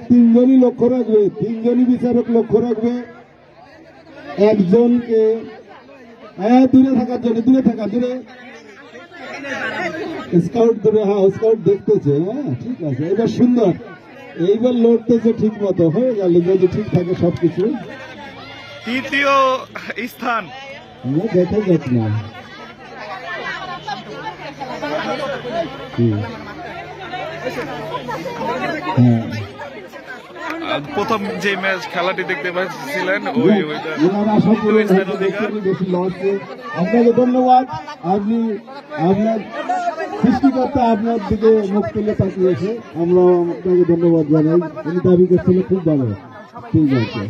তিনজনই লক্ষ্য রাখবে, তিনজনই বিচারক লক্ষ্য রাখবে একজনকে। দূরে থাকার জন্য, দূরে থাকা, দূরে স্কাউট দূরে। হ্যাঁ, স্কাউট দেখতেছে। হ্যাঁ, ঠিক আছে, এবার সুন্দর, এইবার লড়তেছে ঠিক মতো। হয়ে গেল যদি ঠিক থাকে সবকিছু। তৃতীয় স্থান দেখা যাক না। হ্যাঁ, প্রথম যে ম্যাচ খেলাটি দেখতে পাচ্ছিলেন ওই বেশি লস। আপনাকে ধন্যবাদ, আপনি আপনার সৃষ্টিকর্তা আপনার দিকে মুখ তুলে তাকিয়েছে, আমরা আপনাকে ধন্যবাদ জানাই। উনি দাবি করছিল খুব ভালো। ঠিক আছে।